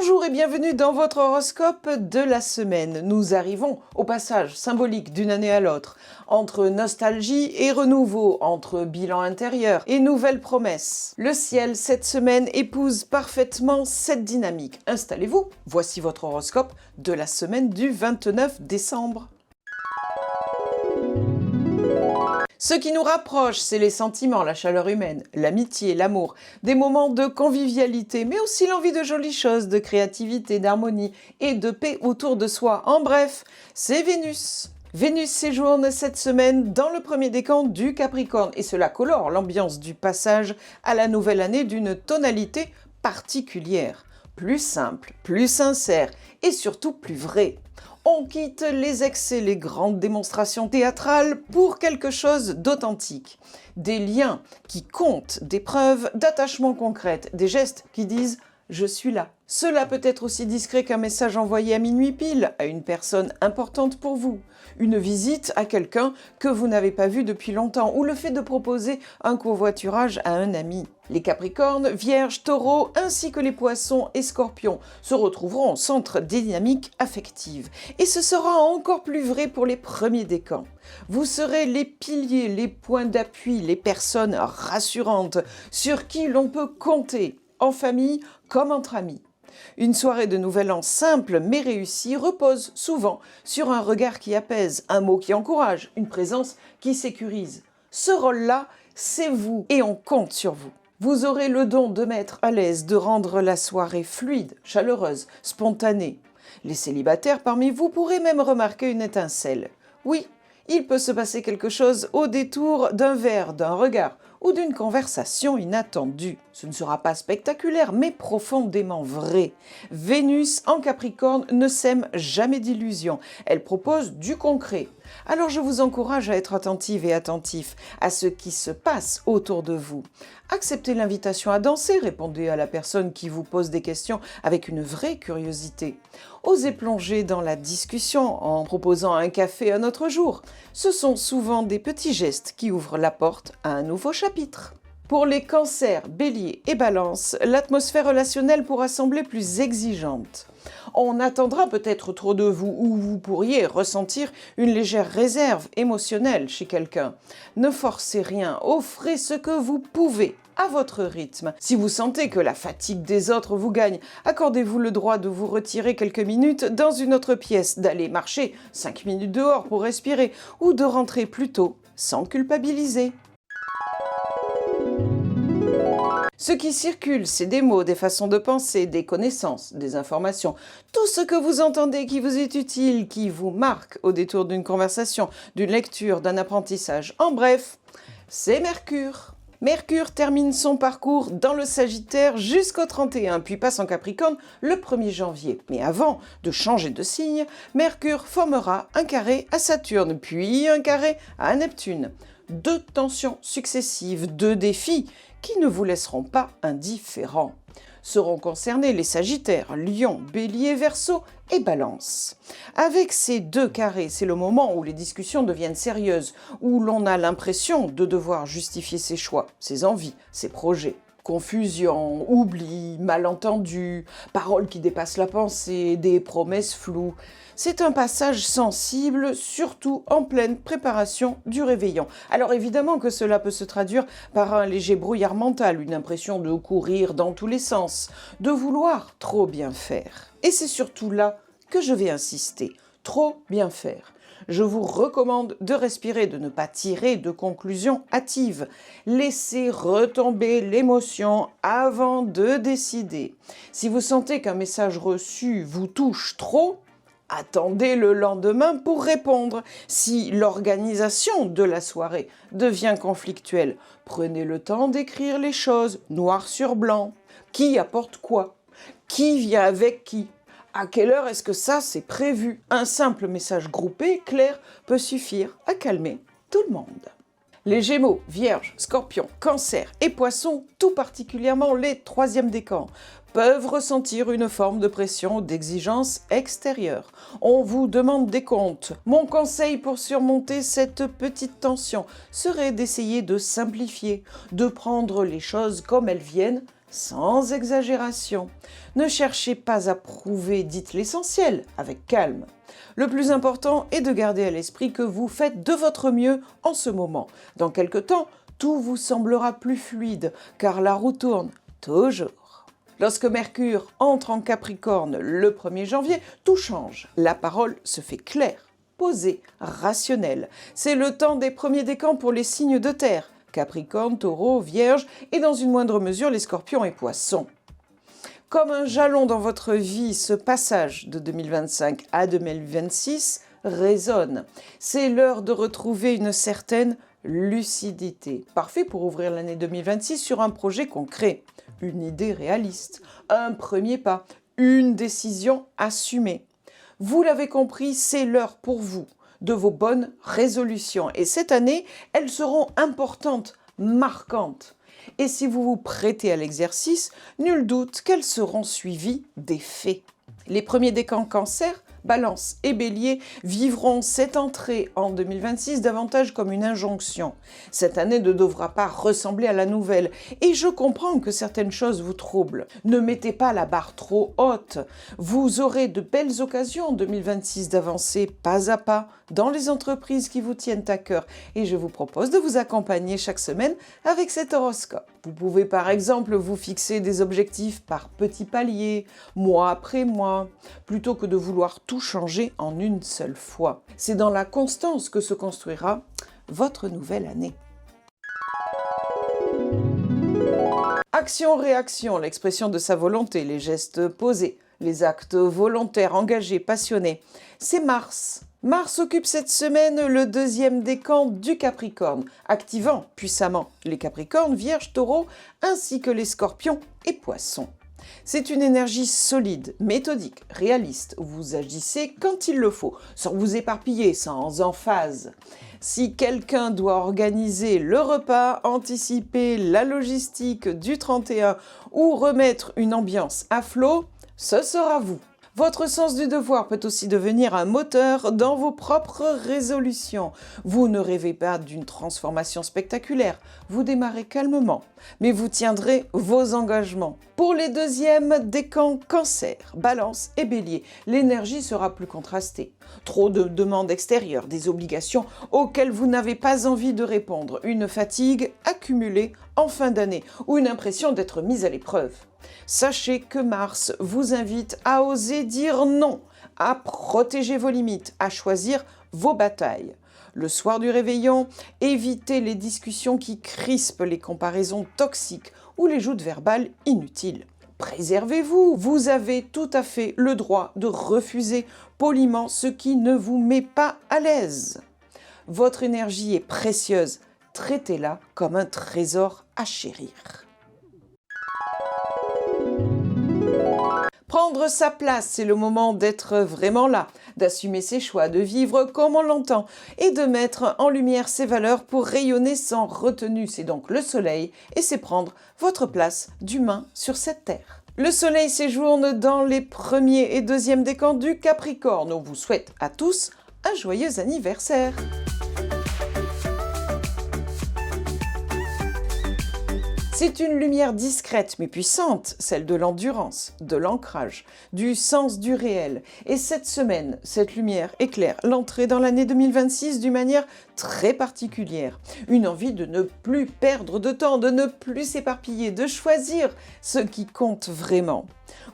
Bonjour et bienvenue dans votre horoscope de la semaine. Nous arrivons au passage symbolique d'une année à l'autre, entre nostalgie et renouveau, entre bilan intérieur et nouvelles promesses. Le ciel, cette semaine, épouse parfaitement cette dynamique. Installez-vous, voici votre horoscope de la semaine du 29 décembre. Ce qui nous rapproche, c'est les sentiments, la chaleur humaine, l'amitié, l'amour, des moments de convivialité, mais aussi l'envie de jolies choses, de créativité, d'harmonie et de paix autour de soi. En bref, c'est Vénus. Vénus séjourne cette semaine dans le premier décan du Capricorne et cela colore l'ambiance du passage à la nouvelle année d'une tonalité particulière, plus simple, plus sincère et surtout plus vraie. On quitte les excès, les grandes démonstrations théâtrales pour quelque chose d'authentique. Des liens qui comptent, des preuves d'attachement concrètes, des gestes qui disent « je suis là ». Cela peut être aussi discret qu'un message envoyé à minuit pile à une personne importante pour vous, une visite à quelqu'un que vous n'avez pas vu depuis longtemps ou le fait de proposer un covoiturage à un ami. Les Capricornes, Vierges, Taureaux ainsi que les Poissons et Scorpions se retrouveront au centre des dynamiques affectives. Et ce sera encore plus vrai pour les premiers décans. Vous serez les piliers, les points d'appui, les personnes rassurantes sur qui l'on peut compter, en famille comme entre amis. Une soirée de Nouvel An simple mais réussie repose souvent sur un regard qui apaise, un mot qui encourage, une présence qui sécurise. Ce rôle-là, c'est vous et on compte sur vous. Vous aurez le don de mettre à l'aise, de rendre la soirée fluide, chaleureuse, spontanée. Les célibataires parmi vous pourraient même remarquer une étincelle. Oui, il peut se passer quelque chose au détour d'un verre, d'un regard ou d'une conversation inattendue. Ce ne sera pas spectaculaire, mais profondément vrai. Vénus en Capricorne ne sème jamais d'illusions. Elle propose du concret. Alors je vous encourage à être attentive et attentif à ce qui se passe autour de vous. Acceptez l'invitation à danser, répondez à la personne qui vous pose des questions avec une vraie curiosité. Osez plonger dans la discussion en proposant un café un autre jour. Ce sont souvent des petits gestes qui ouvrent la porte à un nouveau chapitre. Pour les cancers, béliers et balances, l'atmosphère relationnelle pourra sembler plus exigeante. On attendra peut-être trop de vous ou vous pourriez ressentir une légère réserve émotionnelle chez quelqu'un. Ne forcez rien, offrez ce que vous pouvez à votre rythme. Si vous sentez que la fatigue des autres vous gagne, accordez-vous le droit de vous retirer quelques minutes dans une autre pièce, d'aller marcher 5 minutes dehors pour respirer ou de rentrer plus tôt sans culpabiliser. Ce qui circule, c'est des mots, des façons de penser, des connaissances, des informations. Tout ce que vous entendez qui vous est utile, qui vous marque au détour d'une conversation, d'une lecture, d'un apprentissage. En bref, c'est Mercure. Mercure termine son parcours dans le Sagittaire jusqu'au 31, puis passe en Capricorne le 1er janvier. Mais avant de changer de signe, Mercure formera un carré à Saturne, puis un carré à Neptune. 2 tensions successives, 2 défis qui ne vous laisseront pas indifférents. Seront concernés les Sagittaires, Lion, Bélier, Verseau et Balance. Avec ces 2 carrés, c'est le moment où les discussions deviennent sérieuses, où l'on a l'impression de devoir justifier ses choix, ses envies, ses projets. Confusion, oubli, malentendus, paroles qui dépassent la pensée, des promesses floues. C'est un passage sensible, surtout en pleine préparation du réveillon. Alors évidemment que cela peut se traduire par un léger brouillard mental, une impression de courir dans tous les sens, de vouloir trop bien faire. Et c'est surtout là que je vais insister, trop bien faire. Je vous recommande de respirer, de ne pas tirer de conclusions hâtives. Laissez retomber l'émotion avant de décider. Si vous sentez qu'un message reçu vous touche trop, attendez le lendemain pour répondre. Si l'organisation de la soirée devient conflictuelle, prenez le temps d'écrire les choses noir sur blanc. Qui apporte quoi? Qui vient avec qui? À quelle heure est-ce que ça c'est prévu? Un simple message groupé, clair, peut suffire à calmer tout le monde. Les Gémeaux, Vierges, Scorpions, Cancers et Poissons, tout particulièrement les 3e décans, peuvent ressentir une forme de pression ou d'exigence extérieure. On vous demande des comptes. Mon conseil pour surmonter cette petite tension serait d'essayer de simplifier, de prendre les choses comme elles viennent, sans exagération. Ne cherchez pas à prouver, dites l'essentiel, avec calme. Le plus important est de garder à l'esprit que vous faites de votre mieux en ce moment. Dans quelque temps, tout vous semblera plus fluide, car la roue tourne toujours. Lorsque Mercure entre en Capricorne le 1er janvier, tout change. La parole se fait claire, posée, rationnelle. C'est le temps des premiers décans pour les signes de terre. Capricorne, Taureau, Vierge et dans une moindre mesure les Scorpions et Poissons. Comme un jalon dans votre vie, ce passage de 2025 à 2026 résonne. C'est l'heure de retrouver une certaine lucidité. Parfait pour ouvrir l'année 2026 sur un projet concret, une idée réaliste, un premier pas, une décision assumée. Vous l'avez compris, c'est l'heure pour vous de vos bonnes résolutions. Et cette année, elles seront importantes, marquantes. Et si vous vous prêtez à l'exercice, nul doute qu'elles seront suivies des faits. Les premiers décans Cancer, Balance et Bélier vivront cette entrée en 2026 davantage comme une injonction. Cette année ne devra pas ressembler à la nouvelle et je comprends que certaines choses vous troublent. Ne mettez pas la barre trop haute. Vous aurez de belles occasions en 2026 d'avancer pas à pas dans les entreprises qui vous tiennent à cœur et je vous propose de vous accompagner chaque semaine avec cet horoscope. Vous pouvez par exemple vous fixer des objectifs par petits paliers, mois après mois, plutôt que de vouloir tout changer en une seule fois. C'est dans la constance que se construira votre nouvelle année. Action-réaction, l'expression de sa volonté, les gestes posés, les actes volontaires, engagés, passionnés. C'est Mars. Mars occupe cette semaine le 2e décan du Capricorne, activant puissamment les Capricornes, Vierges, Taureaux, ainsi que les Scorpions et Poissons. C'est une énergie solide, méthodique, réaliste. Vous agissez quand il le faut, sans vous éparpiller, sans emphase. Si quelqu'un doit organiser le repas, anticiper la logistique du 31 ou remettre une ambiance à flot, ce sera vous. Votre sens du devoir peut aussi devenir un moteur dans vos propres résolutions. Vous ne rêvez pas d'une transformation spectaculaire, vous démarrez calmement, mais vous tiendrez vos engagements. Pour les 2e décans Cancer, Balance et Bélier, l'énergie sera plus contrastée. Trop de demandes extérieures, des obligations auxquelles vous n'avez pas envie de répondre, une fatigue accumulée en fin d'année ou une impression d'être mise à l'épreuve. Sachez que Mars vous invite à oser dire non, à protéger vos limites, à choisir vos batailles. Le soir du réveillon, évitez les discussions qui crispent, les comparaisons toxiques ou les joutes verbales inutiles. Préservez-vous, vous avez tout à fait le droit de refuser poliment ce qui ne vous met pas à l'aise. Votre énergie est précieuse, traitez-la comme un trésor à chérir. Prendre sa place, c'est le moment d'être vraiment là, d'assumer ses choix, de vivre comme on l'entend et de mettre en lumière ses valeurs pour rayonner sans retenue. C'est donc le soleil et c'est prendre votre place d'humain sur cette terre. Le soleil séjourne dans les 1er et 2e décans du Capricorne. On vous souhaite à tous un joyeux anniversaire. C'est une lumière discrète mais puissante, celle de l'endurance, de l'ancrage, du sens du réel. Et cette semaine, cette lumière éclaire l'entrée dans l'année 2026 d'une manière très particulière. Une envie de ne plus perdre de temps, de ne plus s'éparpiller, de choisir ce qui compte vraiment.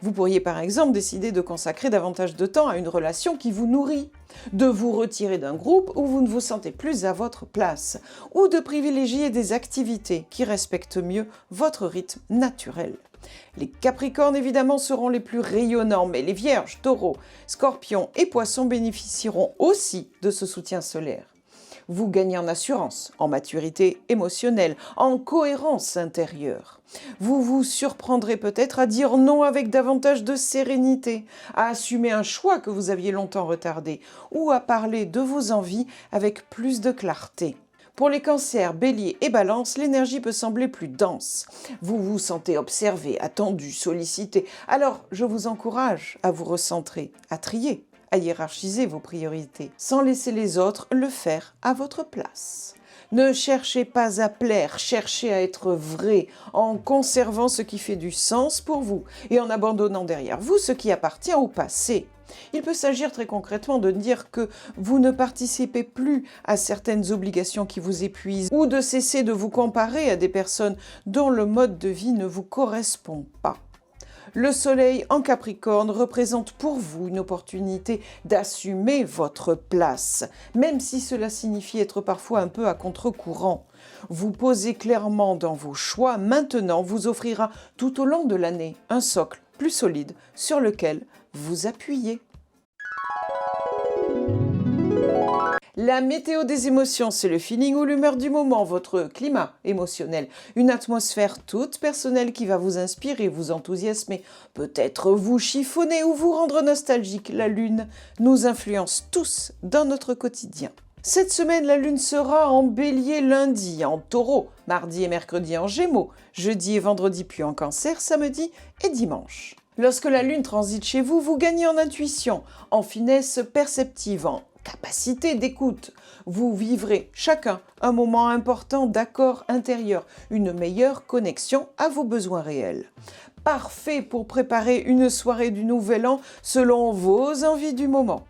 Vous pourriez par exemple décider de consacrer davantage de temps à une relation qui vous nourrit, de vous retirer d'un groupe où vous ne vous sentez plus à votre place, ou de privilégier des activités qui respectent mieux votre rythme naturel. Les Capricornes évidemment seront les plus rayonnants, mais les Vierges, Taureaux, Scorpions et Poissons bénéficieront aussi de ce soutien solaire. Vous gagnez en assurance, en maturité émotionnelle, en cohérence intérieure. Vous vous surprendrez peut-être à dire non avec davantage de sérénité, à assumer un choix que vous aviez longtemps retardé, ou à parler de vos envies avec plus de clarté. Pour les cancers, bélier et balance, l'énergie peut sembler plus dense. Vous vous sentez observé, attendu, sollicité. Alors, je vous encourage à vous recentrer, à trier, à hiérarchiser vos priorités, sans laisser les autres le faire à votre place. Ne cherchez pas à plaire, cherchez à être vrai, en conservant ce qui fait du sens pour vous et en abandonnant derrière vous ce qui appartient au passé. Il peut s'agir très concrètement de dire que vous ne participez plus à certaines obligations qui vous épuisent ou de cesser de vous comparer à des personnes dont le mode de vie ne vous correspond pas. Le soleil en Capricorne représente pour vous une opportunité d'assumer votre place, même si cela signifie être parfois un peu à contre-courant. Vous posez clairement dans vos choix maintenant vous offrira tout au long de l'année un socle plus solide sur lequel vous appuyez. La météo des émotions, c'est le feeling ou l'humeur du moment, votre climat émotionnel, une atmosphère toute personnelle qui va vous inspirer, vous enthousiasmer, peut-être vous chiffonner ou vous rendre nostalgique. La lune nous influence tous dans notre quotidien. Cette semaine, la lune sera en bélier lundi, en taureau, mardi et mercredi en gémeaux, jeudi et vendredi puis en cancer, samedi et dimanche. Lorsque la lune transite chez vous, vous gagnez en intuition, en finesse perceptive, en capacité d'écoute. Vous vivrez chacun un moment important d'accord intérieur, une meilleure connexion à vos besoins réels. Parfait pour préparer une soirée du Nouvel An selon vos envies du moment.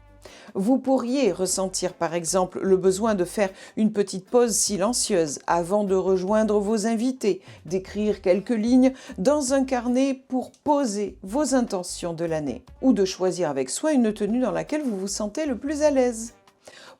Vous pourriez ressentir par exemple le besoin de faire une petite pause silencieuse avant de rejoindre vos invités, d'écrire quelques lignes dans un carnet pour poser vos intentions de l'année, ou de choisir avec soi une tenue dans laquelle vous vous sentez le plus à l'aise.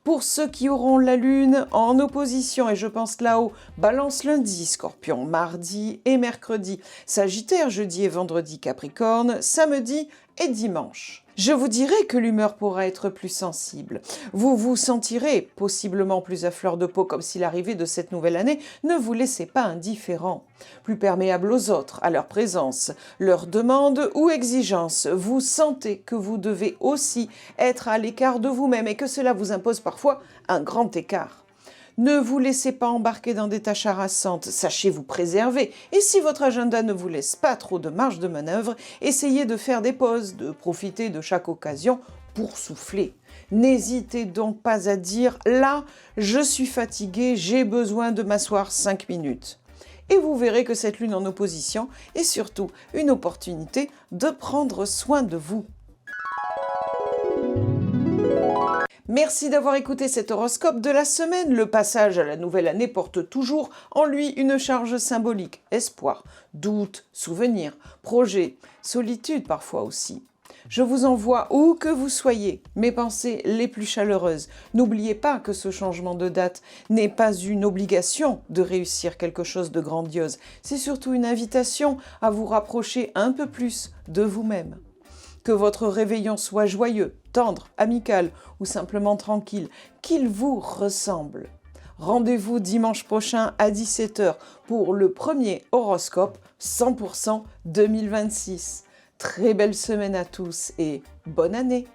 Pour ceux qui auront la lune en opposition, et je pense là-haut, Balance lundi, Scorpion mardi et mercredi, Sagittaire jeudi et vendredi, Capricorne, samedi et dimanche. Je vous dirai que l'humeur pourra être plus sensible. Vous vous sentirez possiblement plus à fleur de peau, comme si l'arrivée de cette nouvelle année ne vous laissait pas indifférent. Plus perméable aux autres, à leur présence, leurs demandes ou exigences. Vous sentez que vous devez aussi être à l'écart de vous-même et que cela vous impose parfois un grand écart. Ne vous laissez pas embarquer dans des tâches harassantes, sachez vous préserver. Et si votre agenda ne vous laisse pas trop de marge de manœuvre, essayez de faire des pauses, de profiter de chaque occasion pour souffler. N'hésitez donc pas à dire « là, je suis fatigué, j'ai besoin de m'asseoir 5 minutes ». Et vous verrez que cette lune en opposition est surtout une opportunité de prendre soin de vous. Merci d'avoir écouté cet horoscope de la semaine. Le passage à la nouvelle année porte toujours en lui une charge symbolique. Espoir, doute, souvenir, projet, solitude parfois aussi. Je vous envoie où que vous soyez mes pensées les plus chaleureuses. N'oubliez pas que ce changement de date n'est pas une obligation de réussir quelque chose de grandiose. C'est surtout une invitation à vous rapprocher un peu plus de vous-même. Que votre réveillon soit joyeux, tendre, amical ou simplement tranquille, qu'il vous ressemble. Rendez-vous dimanche prochain à 17 h pour le premier horoscope 100% 2026. Très belle semaine à tous et bonne année!